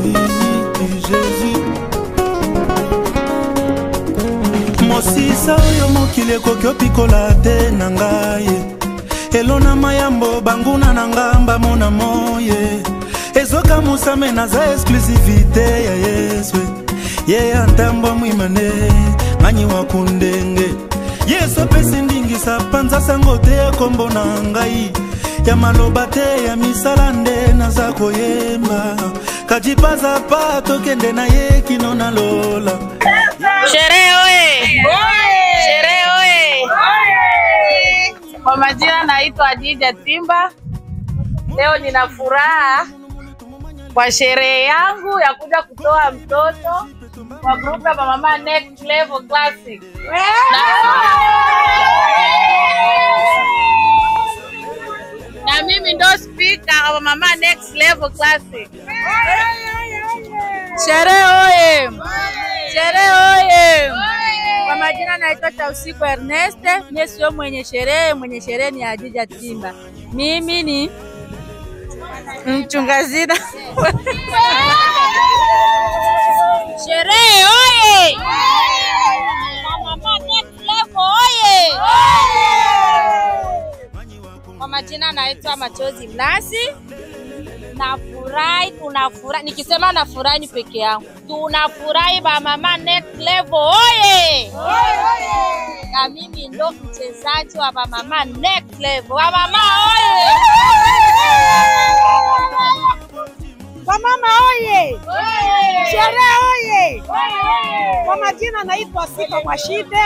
Jésus. Mosisa oyo mokili koki opikola te na ngai. Elona mayambo banguna na ngamba mona moye. Ezoka musame naza exclusivité ya Yesu. Ye antambo mwimane ngani wakundenge. Yesu pesi ndingisa panza sango te kombo na ngai. Ya maloba te ya misala nde naza koyemba. Kajipaza pato kende na ye kino na lola. Sherehe oye! Sherehe oye! Kwa majina naitwa Adija Timba. Leo nina furaha kwa sherehe yangu ya kuja kutoa mtoto kwa grupu ya Mama Next Level Classic. Na mimi ndo speaker wa Mama Next Level Classic. Sherehe oye! Sherehe oye! Kwa majina naitwa Tausiku Ernest. Mimi sio mwenye sherehe ni Adija Timba. Mimi ni mchungazina. Sherehe oye! Mama Next Level oye! Kwa majina naitwa Machozi Mnasi. Nafurahi, tunafurahi. Nikisema nafurahi ni peke yangu. Tunafurahi ba Mama Next Level oye! Na mimi ndo mchezaji wa ba Mama Next Level. Ba mama oye! Ba mama oye! Sherehe oye! Kwa majina naitwa Sifa Mwashide.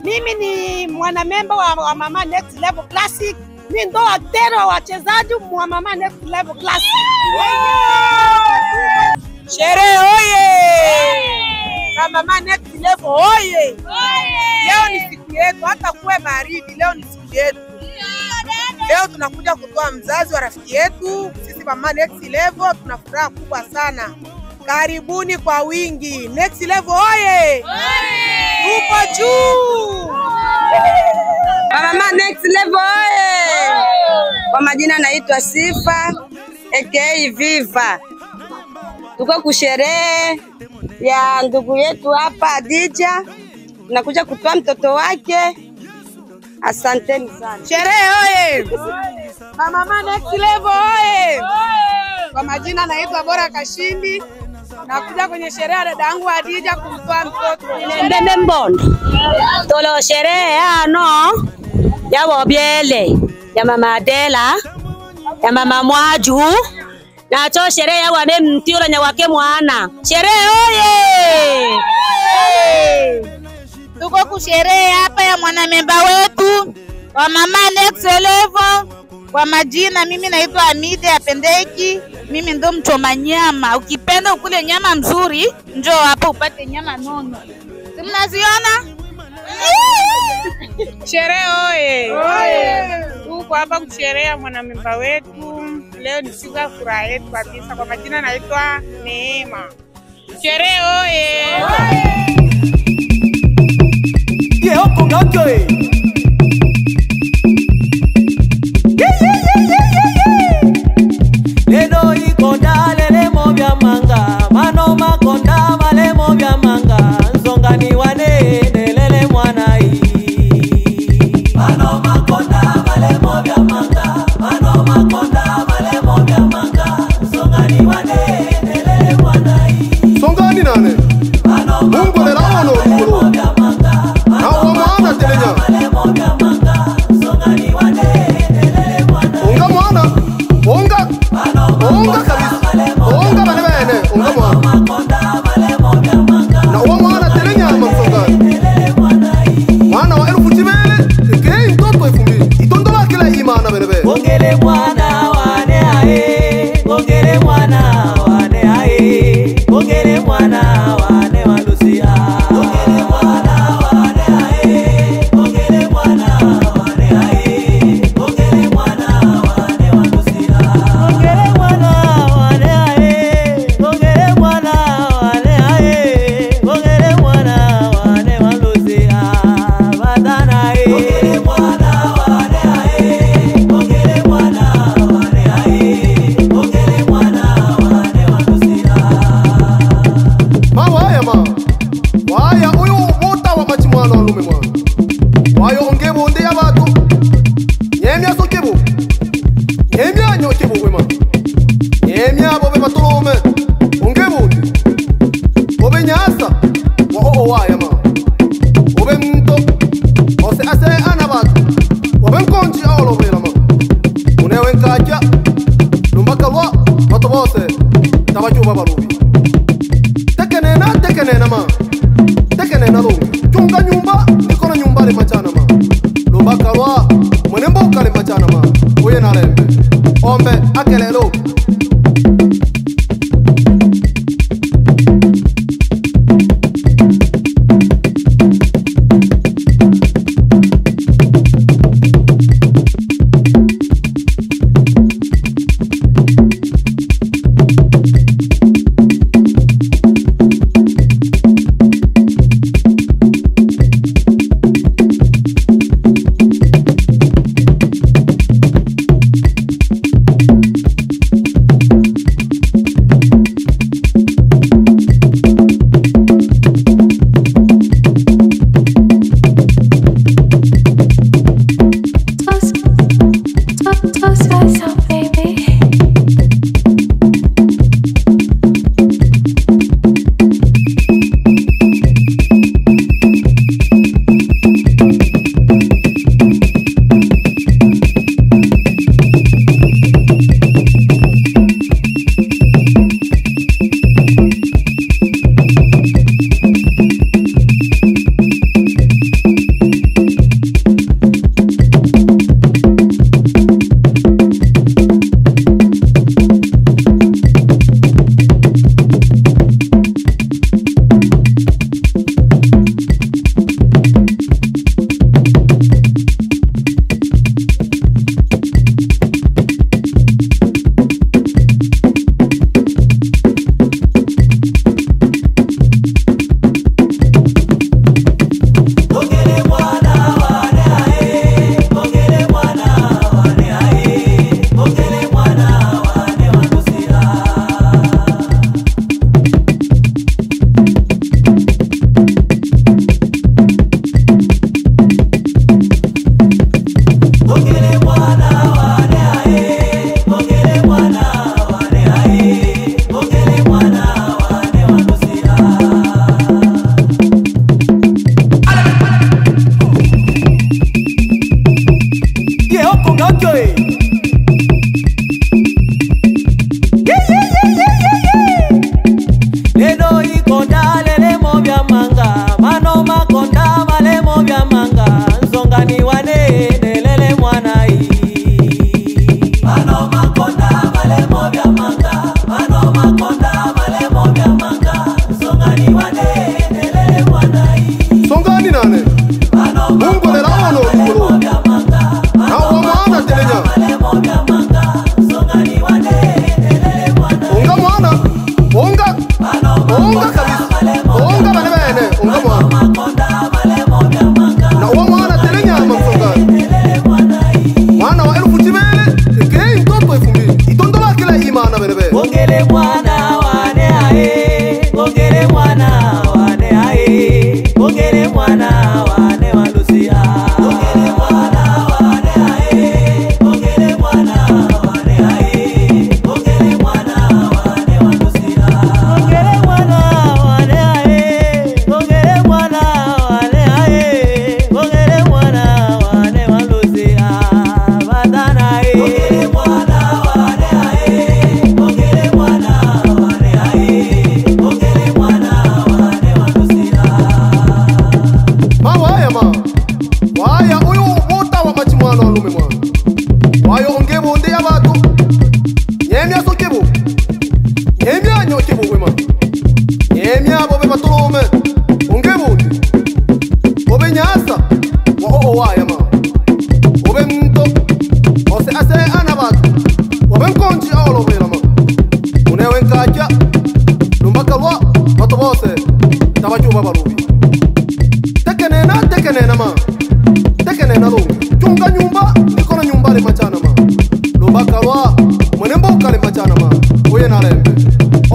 Mimi ni mwanamemba wa Mama Next Level Classic. Mimi ndo atero wa wachezaji wa Mama Next Level Classic. Sherehe oye! Ba Mama Next Level oye! Leo ni siku yetu, hata kuwe baridi, leo ni siku yetu. Leo tunakuja kutoa mzazi wa rafiki yetu. Sisi Mama Next Level tuna furaha kubwa sana. Karibuni kwa wingi. Next Level oye! Uko juu! Mama Next Level oye! Kwa majina naitwa Sifa aka Viva. Tuko kusherehe ya ndugu yetu hapa Adija. Tunakuja kutoa mtoto wake. Asanteni sana. Sherehe oye! Mama Next Level oye! Kwa majina naitwa Bora Kashindi. Nakuja kwenye sherehe ya dada yangu Adija kumtoa mtoto. Ndembe mbondo. Tolo sherehe ano ya Bobiele, ya Mama Adela, ya Mama Mwaju. Na cho sherehe ya wame mtiura nya wake mwana. Sherehe oye! Tuko kusherehe hapa ya mwanamemba wetu wa Mama Next Level. Kwa majina mimi naitwa Amide Apendeki. Mimi ndo mchoma nyama. Ukipenda ukule nyama mzuri, njoo hapa upate nyama nono. Si mnaziona? Sherehe oye! Tuko hapa kusherea mwanamemba wetu. Leo ni siku ya furaha yetu kabisa. Kwa majina naitwa Neema. Sherehe oye! Opo ngakoe. Leno ikonda lele mobya manga. Mano makonda male mobya manga. Nzongani wane lele mwana i. Mano makonda male mobya manga. Mano makonda male mobya manga. Nzongani wane lele mwana i. Songani nane. Mungu le lawo lo. Unga kabisa. Unga bale bene. Unga mwana. Na uwa mwana telenya msongani. Mwana wa elfu chibele. Kei mtoto ifumbi. Itondola kila imana bene bene. Ongele mwana wane ae. Ongele mwana wane ae. Ongele mwana wane walusia. Ongele mwana wane ae. Ongele mwana wane ae. Ongele mwana wane walusia. Ongele mwana wane ae. Ongele mwana wane ae. Ongele mwana wane walusia. Badana ae. Ongele mwana wane ae. Ongele mwana wane ae. Ongele mwana wane walusia. Nyemiabo be matulome ungebundi obe nyasa wa waya ma obe mto ose ase anabat obe konji olo be ma unewe nkaja lumbakalwa batobose tabajuba barubi tekenena ma tekenena lo chunga nyumba nikona nyumba le machana ma lumbakalwa mwenembo kale machana ma oye na lembe ombe akelelo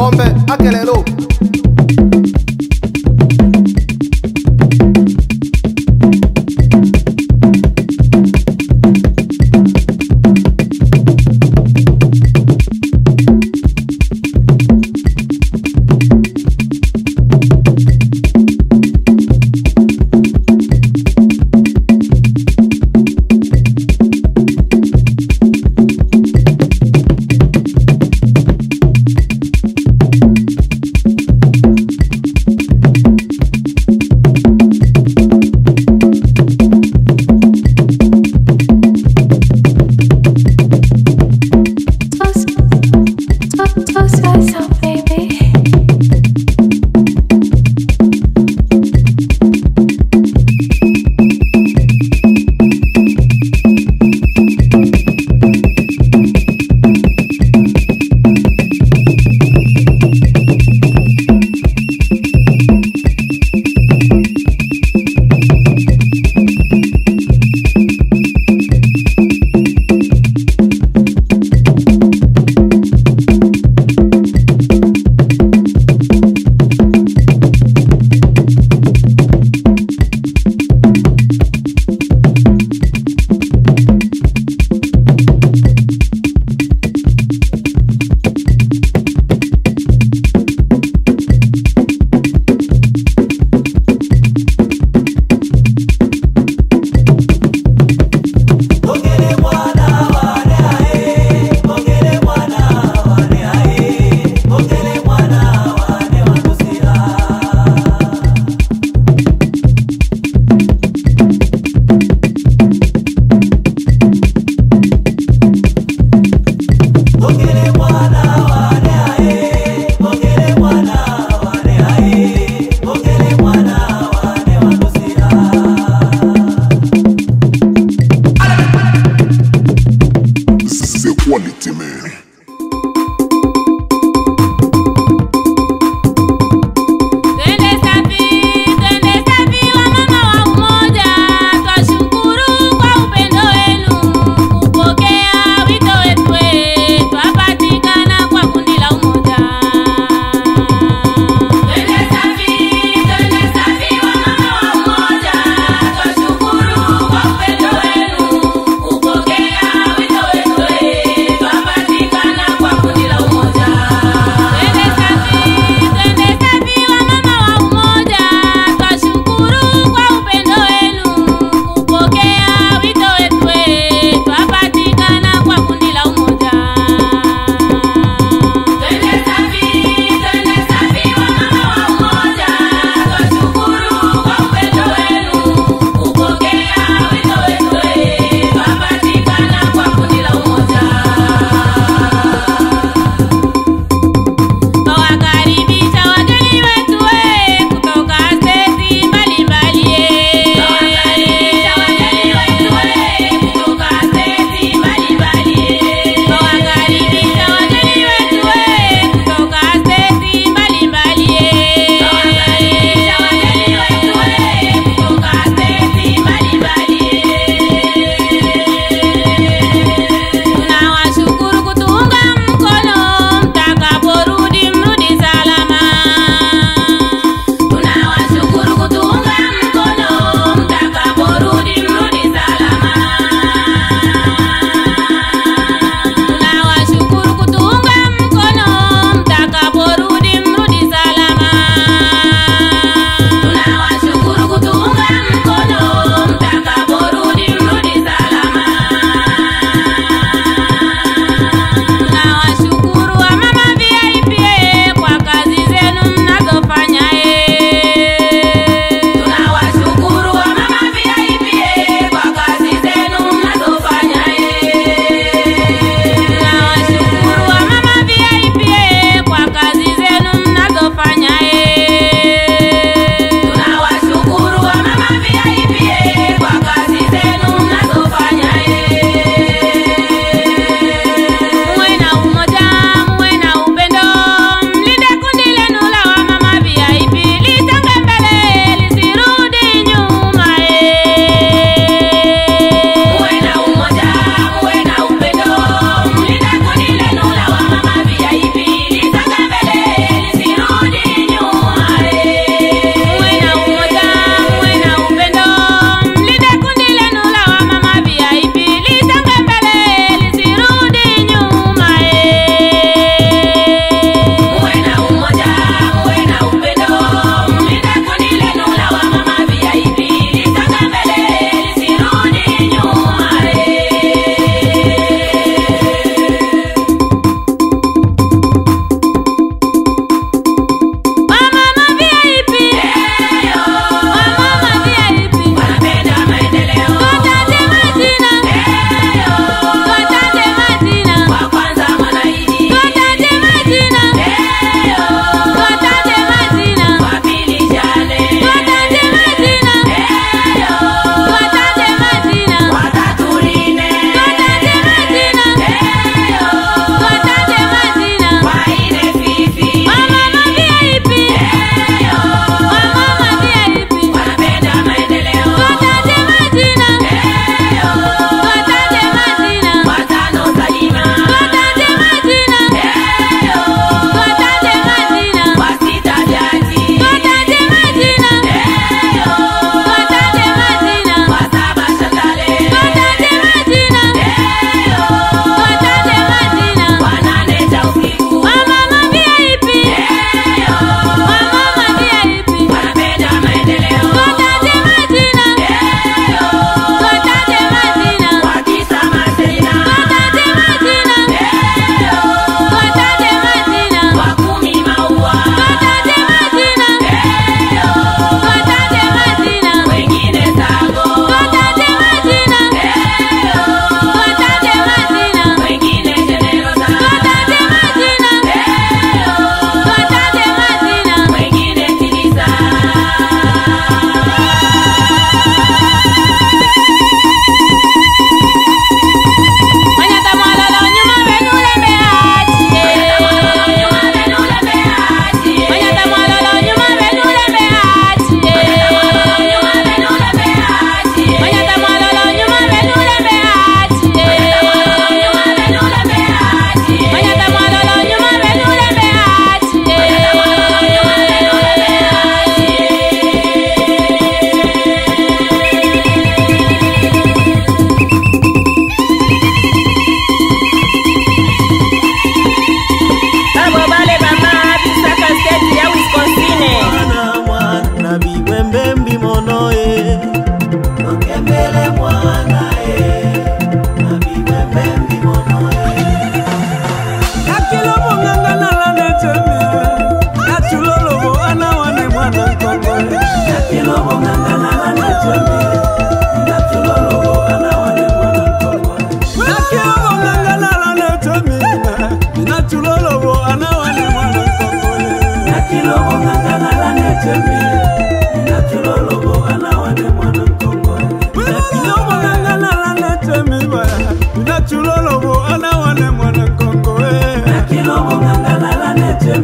ombe akelelo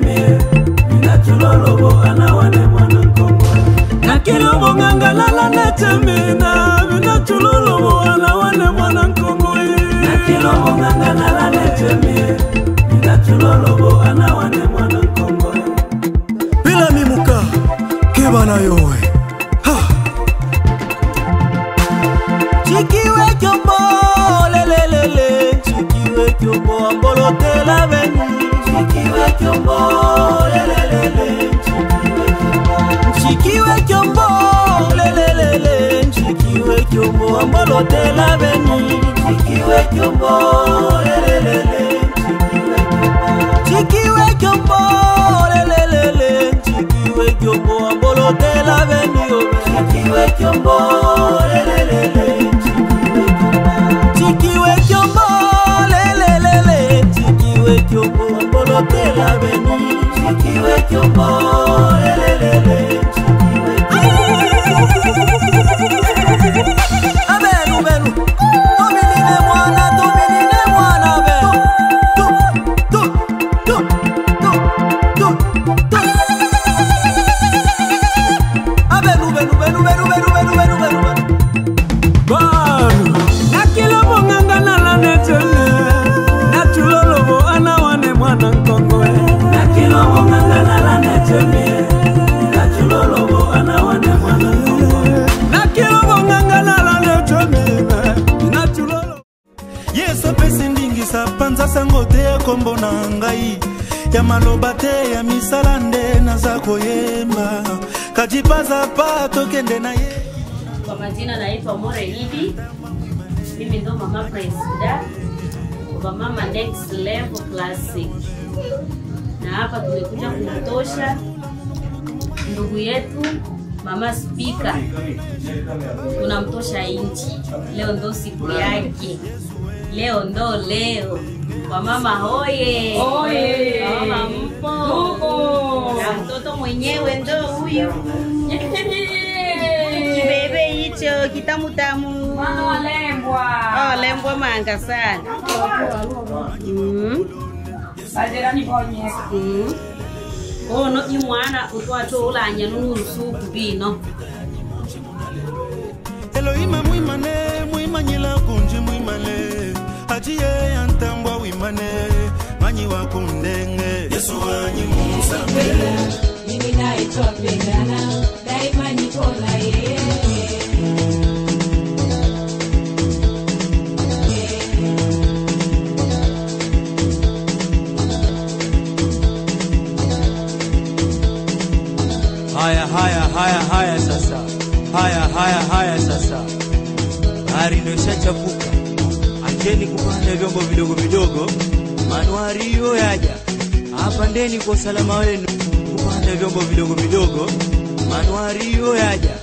cheme na chulolobo anawane mwana nkongo na kilobo ngangalala na cheme na chulolobo anawane mwana nkongo na kilobo ngangalala na cheme na chulolobo anawane mwana nkongo bila mimuka kebana yowe chikiwe kyombo lelelele chikiwe kyombo ambolote la veni chikiwe kyombo lelelele chikiwe kyombo lelelele chikiwe kyombo ambolote la veni chikiwe kyombo lelelele chikiwe kyombo lelelele chikiwe kyombo ambolote la veni chikiwe kyombo lelelele chikiwe kyombo lelelele chikiwe kyombo ambolote la veni chikiwe kyombo lelelele abenu benu dominine mwana benu tu abenu benu banu nakilo ngangana la netele na chulolobo anawane mwana nkongo nakilo ngangana la netele na chulolobo anawane mwana nkongo nakilo ngangana la netele na chulolobo yeso pesi ndingi sapanza sangote ya kombo na ngai ya maloba te ya misala nde naza koyemba kajipaza pa tokende na ye. Kwa majina naitwa More Idi. Mimi ndo mama presida kwa mama Next Level Classic. Na hapa tumekuja kumtosha ndugu yetu mama Speaker. Tunamtosha inchi. Leo ndo siku yake. Leo. Kwa mama hoye. Kwa mama mpo. Na mtoto mwenyewe ndo huyu. Bebe hicho kitamu. Mwana lembwa. Lembwa manga sana. Sajera ni bonye. No imwana utwacho ulanya nusuku bino. Elohima mwimanyila kunji mwimale ajiye yantambwa wimane manyi wakundenge Yesu wanyi musamele mimi naitwa Pegana daima niko na yeye haya sasa haya sasa hari ndio ishachafuka acheni kupanda vyombo vidogo manuario yaja hapa ndeni kwa salama wenu kupanda vyombo vidogo manuario yaja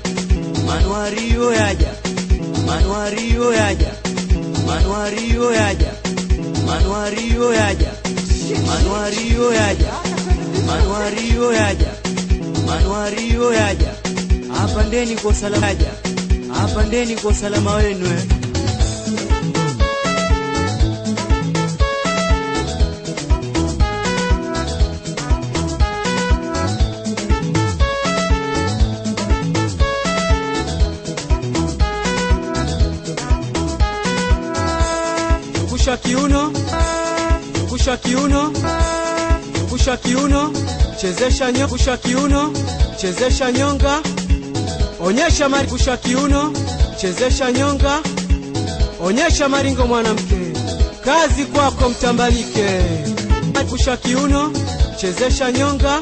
hapa ndeni kwa salama yaja hapa ndeni kwa salama wenu Kusha kiuno, chezesha nyonga, onyesha mari. Kusha kiuno, chezesha nyonga, onyesha maringo mwanamke, kazi kwako mtambalike. Kusha kiuno, chezesha nyonga,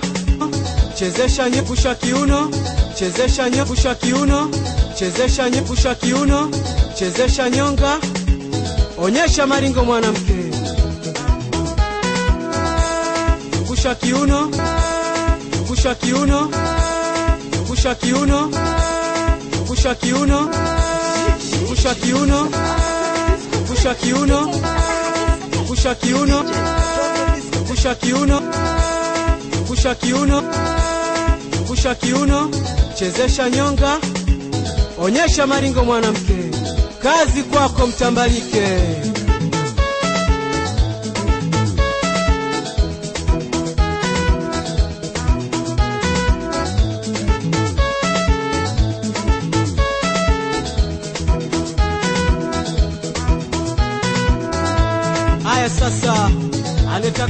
kusha kiuno, chezesha nyonga, onyesha maringo mwanamke. Kusha kiuno, chezesha nyonga, onyesha maringo mwanamke, kazi kwako mtambalike.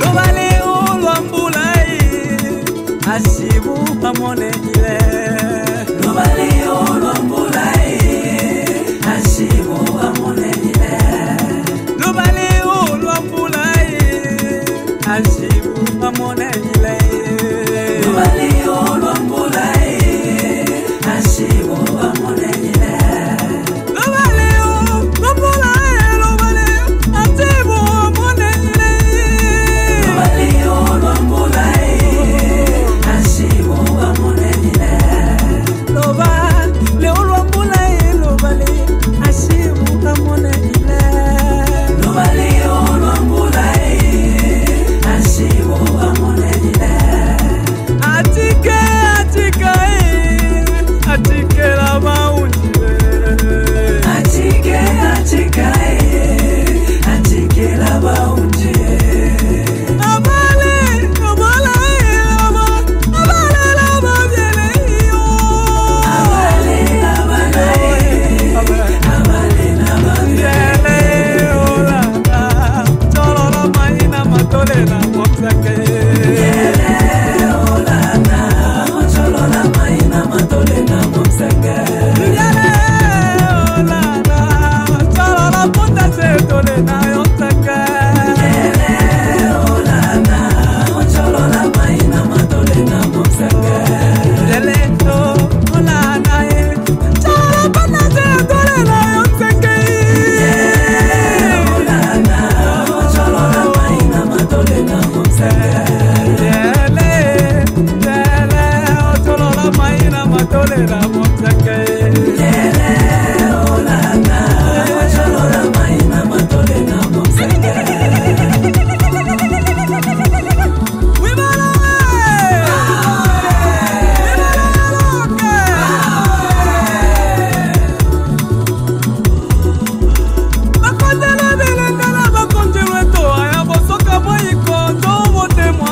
Lobale olwambulai Ashibu amonejile Lobale olwambulai Ashibu amonejile Lobale olwambulai Ashibu amonejile Lobale olwambulai Ashibu amonejile Lobale olwambulai Lobale Ashibu amonejile Lobale olwambulai Ashibu amonejile Lobale olwambulai Lobale Ashibu amonejile Lobale olwambulai Ashibu amonejile Atike Atike la maunjile Atike Atike la maunjile Abale la maunjile Abale la maunjile Ola Cholo la maina matole na moksake Moi,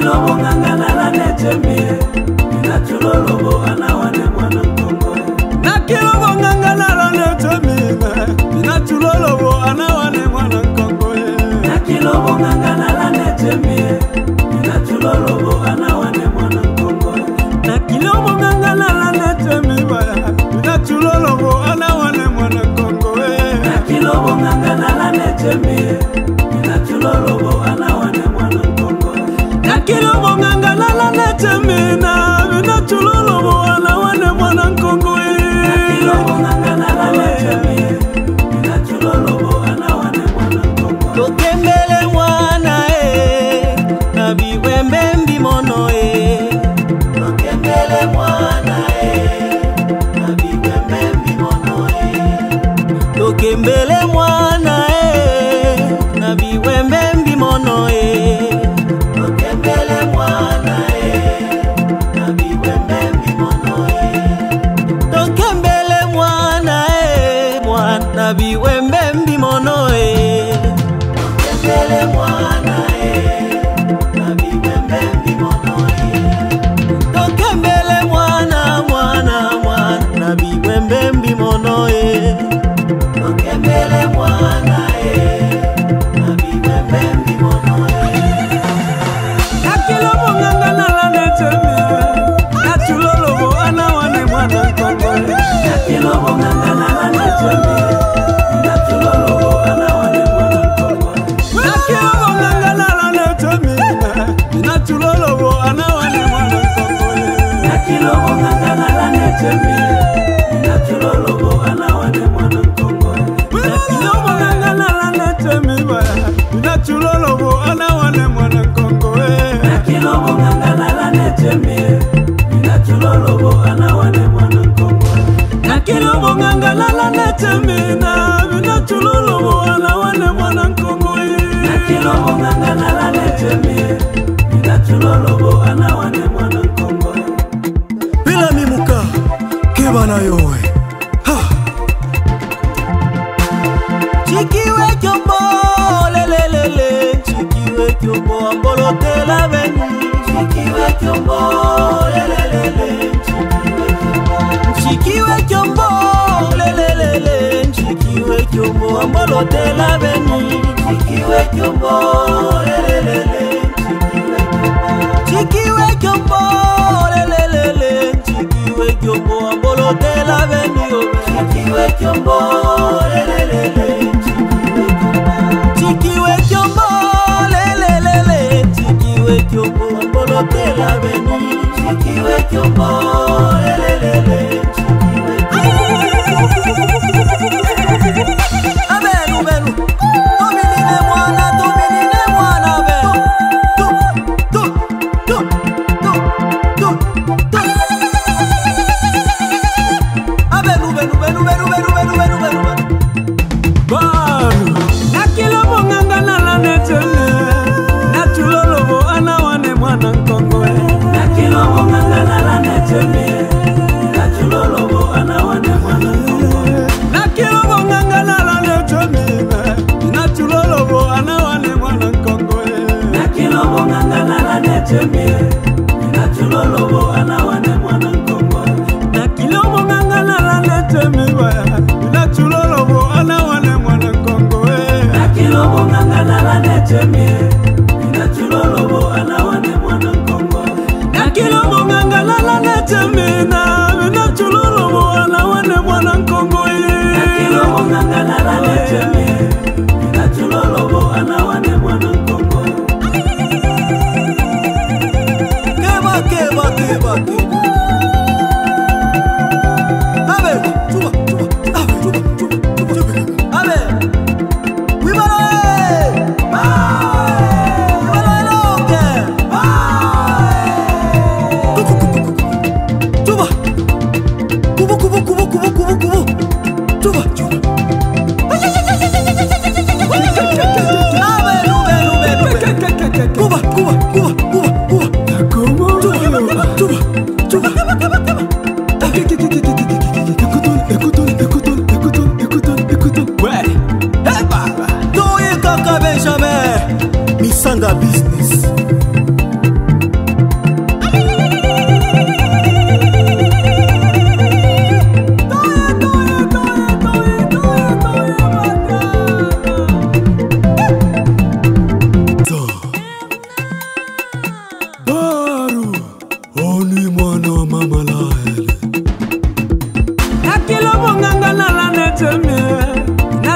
kilobo ngangana la netemie na tulolobo anawane mwana Kongo na kilobo ngangana la netemie na tulolobo anawane mwana Kongo na kilobo ngangana la netemie na tulolobo anawane mwana Kongo na kilobo ngangana la netemie na tulolobo anawane mwana Kongo na kilobo ngangana la netemie na tulolobo anawane mwana Kongo na kilobo ngangana la netemie na tulolobo anawane mwana Kongo na kilobo ngangana la netemie na tulolobo anawane mwana Kongo tokembele mwana na biwembe mbimono tokembele mwana na biwembe mbimono tokembele mwana na biwembe mbimono tokembele mwana na biwembe mbimono tokembele mwana mwana biwembe mbimono tokembele mwana na biwembe mbimono tokembele mwana mwana mwana biwembe mbimono tokembele mwana na biwembe mbimono nakilobo ngangana la netemie na tulolobo anawane mwana Kongo nakilobo ngangana la netemie na tulolobo anawane mwana Kongo nakilobo ngangana la netemie na tulolobo anawane mwana Kongo nakilobo ngangana la netemie na tulolobo anawane mwana Kongo nakilobo ngangana la netemie na tulolobo anawane mwana Kongo nakilobo ngangana la netemie na tulolobo anawane mwana Kongo nakilobo ngangana la netemie na tulolobo anawane mwana Kongo nakilobo ngangana la netemie na tulolobo anawane mwana Kongo bila mimuka kebana yowe chikiwe kyombo lelelele chikiwe kyombo ambolote la veni chikiwe kyombo lelelele chikiwe kyombo lelelele chikiwe kyombo ambolote la veni chikiwe kyombo lelelele chikiwe kyombo lelelele chikiwe kyombo ambolote la veni chikiwe kyombo lelelele chikiwe kyombo lelelele chikiwe kyombo ambolote la veni chikiwe kyombo lelelele abenu benu dominine mwana benu tu abenu benu banu nakilobo ngangana la netemie na tulolobo anawane mwana Kongo nakilobo ngangana la netemie na tulolobo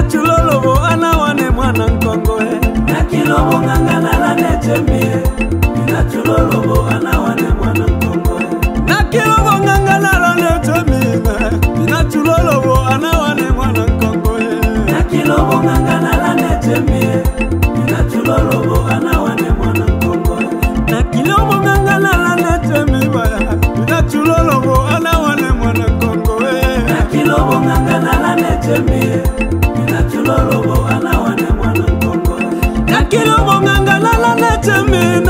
Nachulolobo anawane mwana nkongo Nakilobo ngangana la netemie Nachulolobo anawane mwana nkongo Nakilobo ngangana la netemie Nachulolobo anawane mwana nkongo Nakilobo ngangana la netemie Nachulolobo anawane mwana nkongo Nakilobo ngangana la netemie Nachulolobo anawane mwana nkongo Nakilobo ngangana la netemie Nachulolobo anawane mwana nkongo Nakilobo ngangana la netemie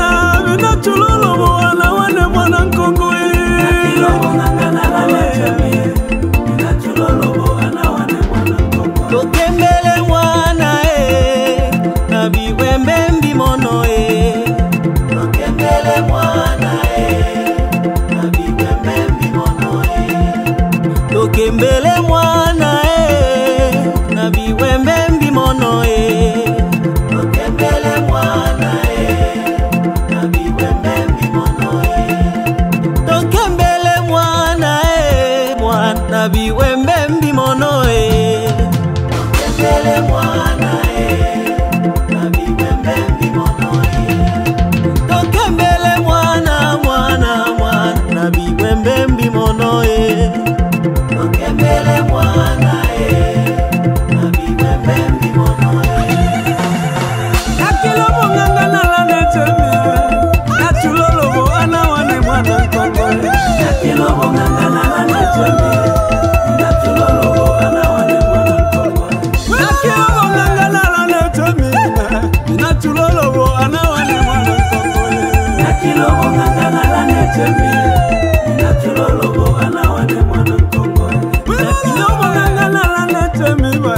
Nachulolobo anawane mwana nkongo Nakilobo ngangana la netemie Nachulolobo anawane mwana nkongo Tokembele mwana Nabiwembe mbimono Tokembele mwana Nabiwembe mbimono Tokembele mwana Nabiwembe mbimono Tokembele mwana Nabiwembe mbimono Tokembele mwana Mwana biwembe mbimono Tokembele mwana Nabiwembe mbimono Tokembele mwana Mwana biwembe mbimono Tokembele mwana Nabiwembe mbimono Nakilobo ngangana la netemie Nachulolobo anawane mwana nkongo Nakilobo ngangana la netemie Nachulolobo anawane mwana nkongo Nakilobo ngangana la netemie Nachulolobo anawane mwana nkongo Nakilobo ngangana la netemie Nachulolobo anawane mwana nkongo Nakilobo ngangana la netemie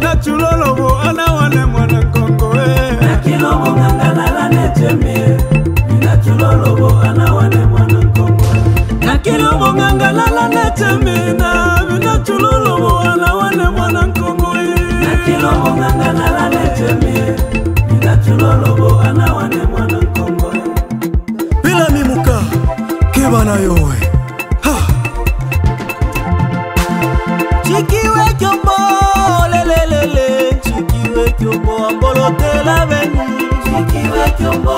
Nachulolobo anawane mwana nkongo Nakilobo ngangana la netemie Nachulolobo anawane mwana nkongo Nakilobo ngangana la netemie Nachulolobo anawane mwana nkongo Nakilobo ngangana la netemie Nachulolobo anawane mwana nkongo Bila mimuka kebana yowe Chikiwe kyombo lelelele Chikiwe kyombo ambolote la veni Chikiwe kyombo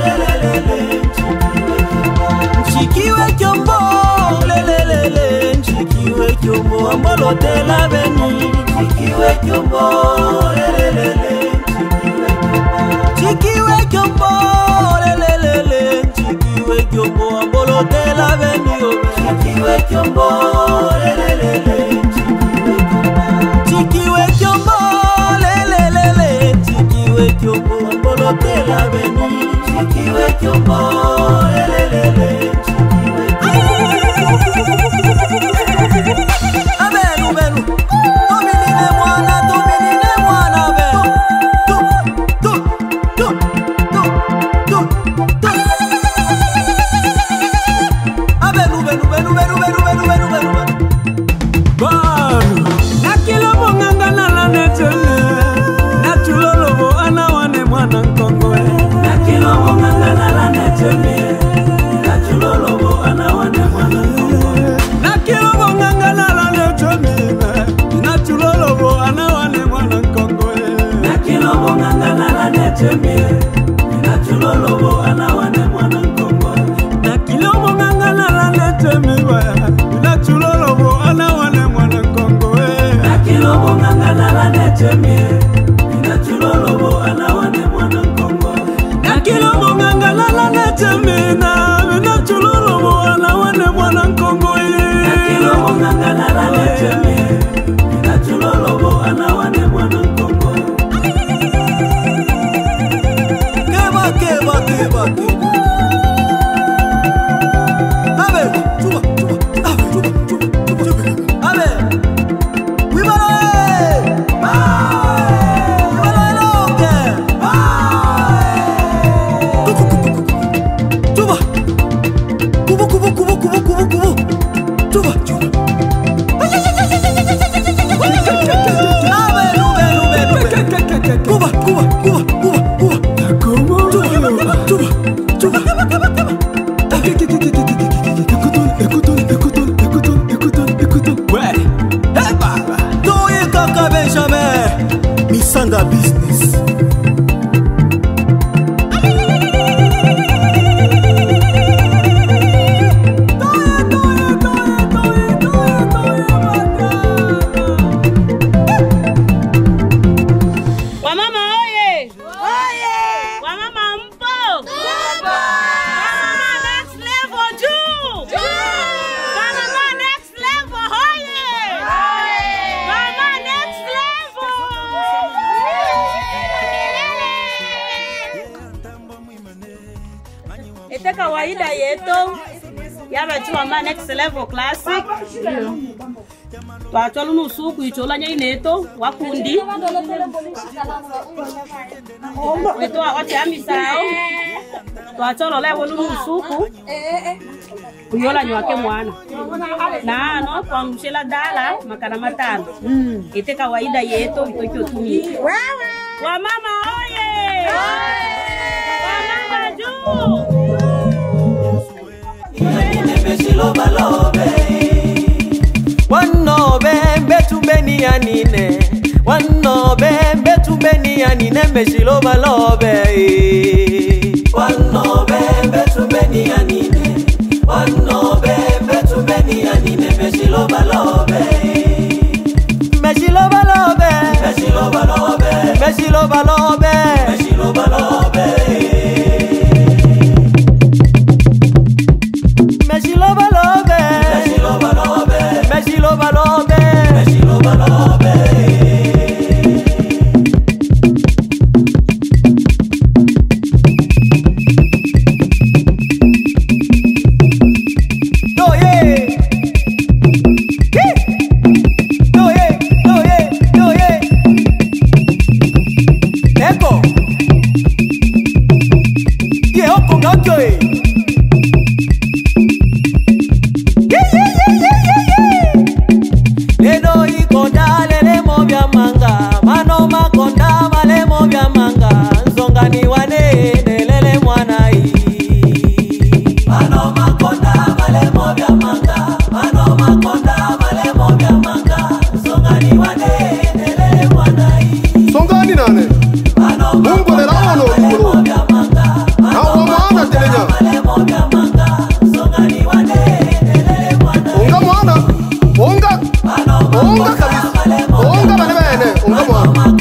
lelelele Chikiwe kyombo lelelele Chikiwe kyombo ambolote la veni Chikiwe kyombo lelelele Chikiwe kyombo lelelele Chikiwe kyombo ambolote la veni Chikiwe kyombo lelelele Chikiwe kyombo lelelele Chikiwe kyombo ambolote la veni Chikiwe kyombo lelelele Abenu benu Dominine mwana benu Abenu benu Nakilobo ngangana la netemie Nachulolobo anawane mwana nkongo Nakilobo ngangana la netemie Nachulolobo anawane mwana nkongo Nakilobo ngangana la netemie Nachulolobo anawane mwana nkongo Nakilobo ngangana la netemie Nachulolobo anawane mwana nkongo Nakilobo ngangana la netemie Nachulolobo anawane mwana nkongo Nakilobo ngangana la netemie Nachulolobo anawane mwana nkongo Nakilobo ngangana la netemie Nachulolobo anawane mwana nkongo Nakilobo ngangana la netemie Nachulolobo anawane mwana nkongo Keba Abe chuba Abe Wibalo Chuba Kubu Chuba Sanga Business. Ite kawaida yetu yaba chuma next level classic. Twacholo nusuku ichola nyeneto wakundi. Wetu wacha misao. Twacholo level nusuku. Kuyola nywake mwana. Na no kwamshela dala makana matano. Ite kawaida yetu itocho tumi. Wa mama oye. Wa mama juu. Wanobe mbetubeni yanine Wanobe mbetubeni yanine meshiloba lobe Wanobe mbetubeni yanine Wanobe mbetubeni yanine meshiloba lobe Meshiloba lobe Meshiloba lobe Meshiloba lobe Meshiloba lobe Meshiloba lobe Meshiloba lobe Meshiloba lobe Meshiloba lobe Echo Ye oko ngajoe Leno ikonda lele mobya manga Mano makonda male mobya manga Nzongani wane nelele mwanai Mano makonda male mobya manga Mano makonda male mobya manga Nzongani wane nelele mwanai Songani nane Mungu le rano kuro Na wamana telenya Unga mwana Unga kabisa Unga bane bene Unga mwana